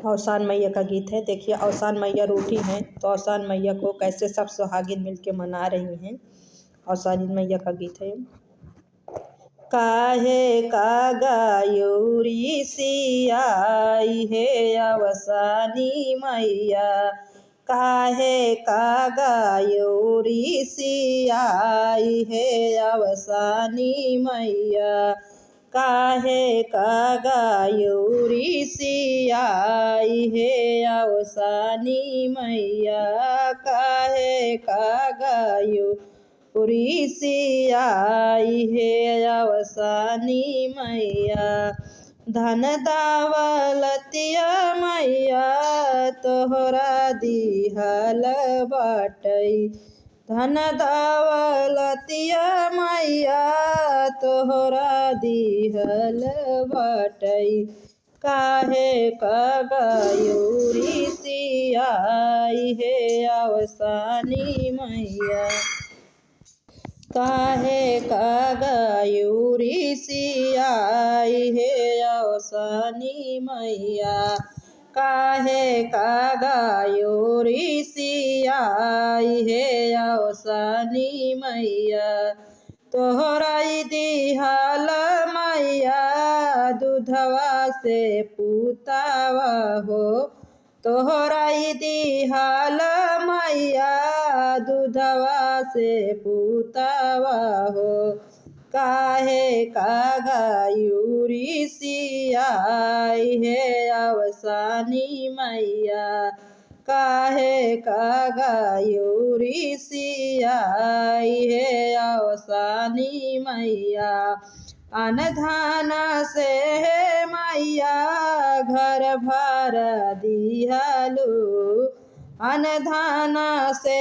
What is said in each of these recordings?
औसान मैया का गीत है। देखिए औसान मैया रूठी हैं तो औसान मैया को कैसे सब सुहागिन मिलके मना रही हैं। औसान मैया का गीत है। काहे का गायूरी सियाई है अवसानी मैया, काहे का गायूरी सियाई है अवसानी मैया, काहे का गायूरी सियाई है अवसानी मैया, काहे का गायूरी सियाई है अवसानी मैया। धन दौलतिया मैया तोहरा दिहल बाटई, धन दौलतिया मैया तोहरा दिहल बाटई, काहे का गायूरी सियाई है अवसानी मैया, काहे का गायूरी सियाई है अवसानी मैया, काहे का गायूरी सियाई है अवसानी मैया। तोहरा दिहल मैया दूधवा से पुतावा हो, तोहरा दिहल मैया दूधवा से पुतावा हो, काहे का गायूरी सियाई है अवसानी मैया, काहे का गायूरी सियाई है अवसानी मैया। अनधान से मैया घर भर दिहलू, अनधान से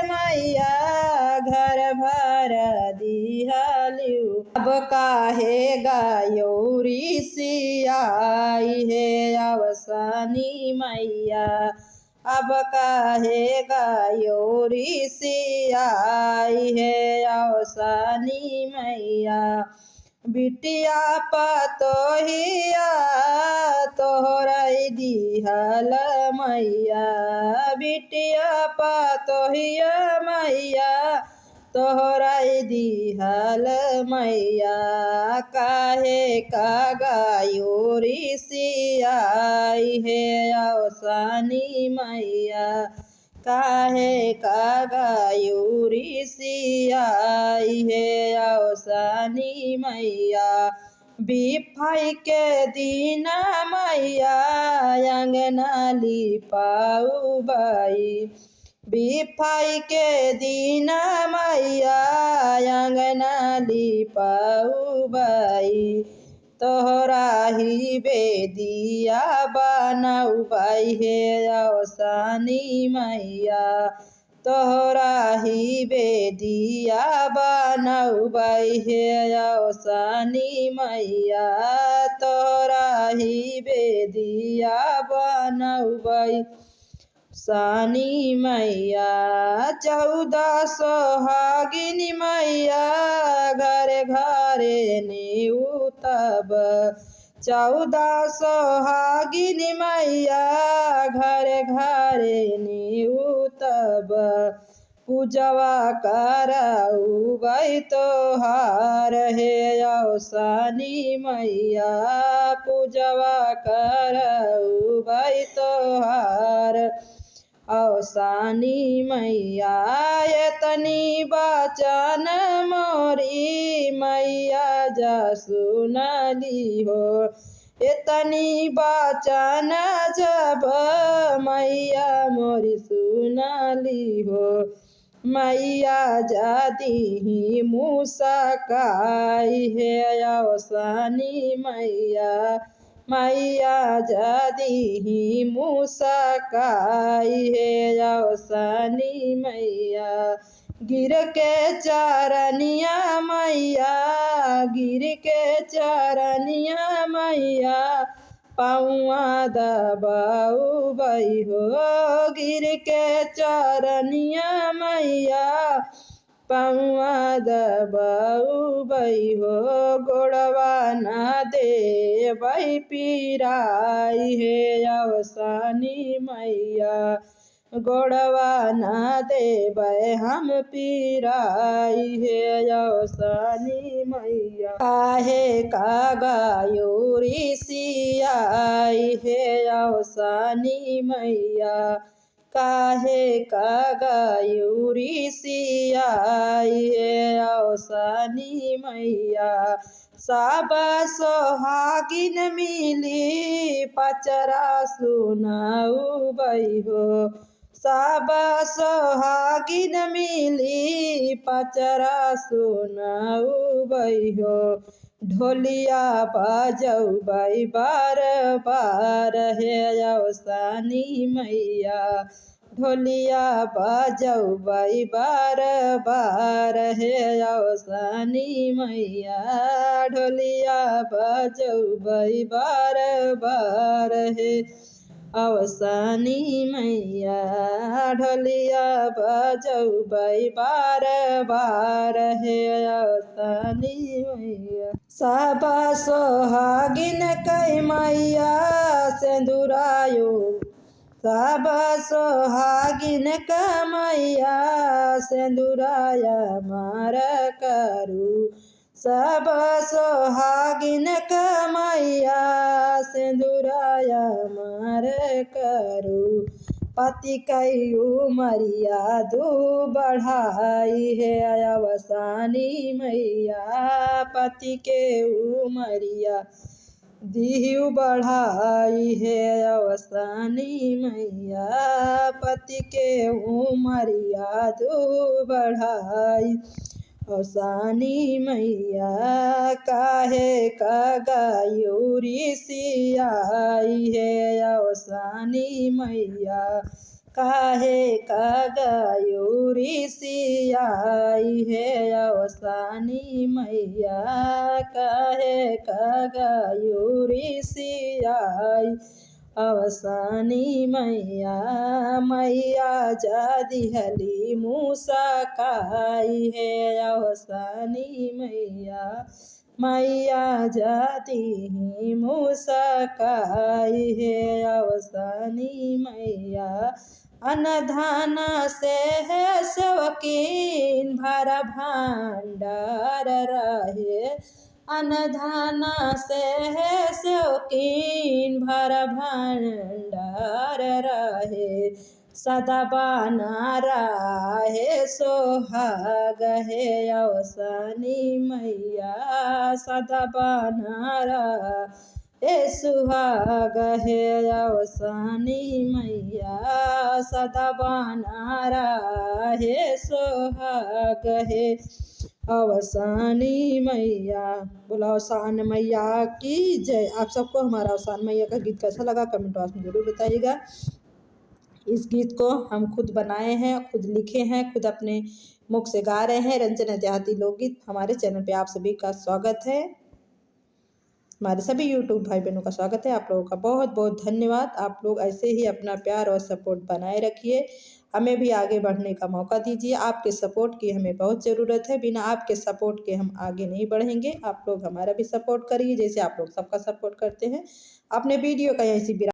मैया घर भर दिहलू, अब काहे गायूरी सियाई है अवसानी मैया, अब काहे गायूरी सियाई है अवसानी मैया। बिटिया पतोहिया तोहरा दिहल मैया, बिटिया पतोहिया मैया तोहरा दिहल मैया, काहे का गायूरी सियाई है अवसानी मैया, काहे का गायूरी सियाई है अवसानी मैया। बिफाई के दिन मैया अंगना लिपाऊ बाई, बिफाई के दिन मैया अंगना लिपाऊ बाई, तोहरा ही बेदिया बनाऊ बाई है अवसानी मैया, तोहरा ही बेदिया बनाऊ बाई है अवसानी मैया, तोहरा ही बेदिया बनाऊ बाई सानी मैया। 14 सोहागिनी मैया घरे घरे नेउतब, 14 सोहागिनी मैया घरे घरे नेउतब, पूजवा कराऊ बाई तोहार है अवसानी मैया, पूजवा कराऊ बाई तोहार अवसानी मैया। एतनी बचन मोरी मैया जा सुनली हो, एतनी बचन जब मैया मोरी सुनली हो, मैया जा दीही मुस्काई है अवसानी मैया, मैया जा दीही मुस्काई है अवसानी मैया। गिर के चरनिया मैया, गिर के चरनिया मैया पौआ दबाऊ बाई हो, गिर के चरनिया मैया पौआ दबई हो गोड़वा न देबै पीराई हे औसानी मैया गोड़वा न देबै हम पीराई हे औसानी मैया काहे कागायोरी सियाई हे औसानी मैया काहे कागायोरी सियाई हे औसानी मैया सब सोहागिन मिली पचरा सुनाउबै हो सब सोहागिन मिली पचरा सुनाउबै हो ढोलिया बजौबै बार बार हे औसानी मैया ढोलिया बजौबै बार बार हे औसानी मैया ढोलिया बजौबै बार बार हे औसानी मैया ढोलिया बजौबै बार बार हे औसानी मैया सब सोहागिन कै मैया सिंदूरायो सब सोहागिन क मैया सिंदूराया मार करू सब सोहागिन क मैया सिंदूराया मार करू पति कई उमरिया दू बढ़ाई है औसानी मैया पति के उमरिया दिहु बढ़ाई है औसानी मैया पति के उमरिया दू बढ़ाई औसानी मैया काहे कागायोरी सियाई है औसानी मैया काहे कागायोरी सियाई है औसानी मैया काहे कागायोरी सियाई औसानी मैया मैया जादिहली मूसा काई है औसानी मैया मैया जादी मूसा काई है औसानी मैया अनधान से है शौकीन भर भांडार रहे अनधान से है शौकीन भर भंडार रहे सदा बना रहे सोहाग हे औसानी मैया सदा बना रहे सुहाग हे औसानी मैया सदा बना रहे सोहाग हे औसानी मैया। बोला औसान मैया की जय। आप सबको हमारा औसान मैया का गीत कैसा लगा कमेंट बॉक्स में ज़रूर बताइएगा। इस गीत को हम खुद बनाए हैं, खुद लिखे हैं, खुद अपने मुख से गा रहे हैं। रंजना देहाती लोकगीत हमारे चैनल पे आप सभी का स्वागत है। हमारे सभी यूट्यूब भाई बहनों का स्वागत है। आप लोगों का बहुत बहुत धन्यवाद। आप लोग ऐसे ही अपना प्यार और सपोर्ट बनाए रखिए, हमें भी आगे बढ़ने का मौका दीजिए। आपके सपोर्ट की हमें बहुत ज़रूरत है, बिना आपके सपोर्ट के हम आगे नहीं बढ़ेंगे। आप लोग हमारा भी सपोर्ट करिए जैसे आप लोग सबका सपोर्ट करते हैं। अपने वीडियो का यहीं से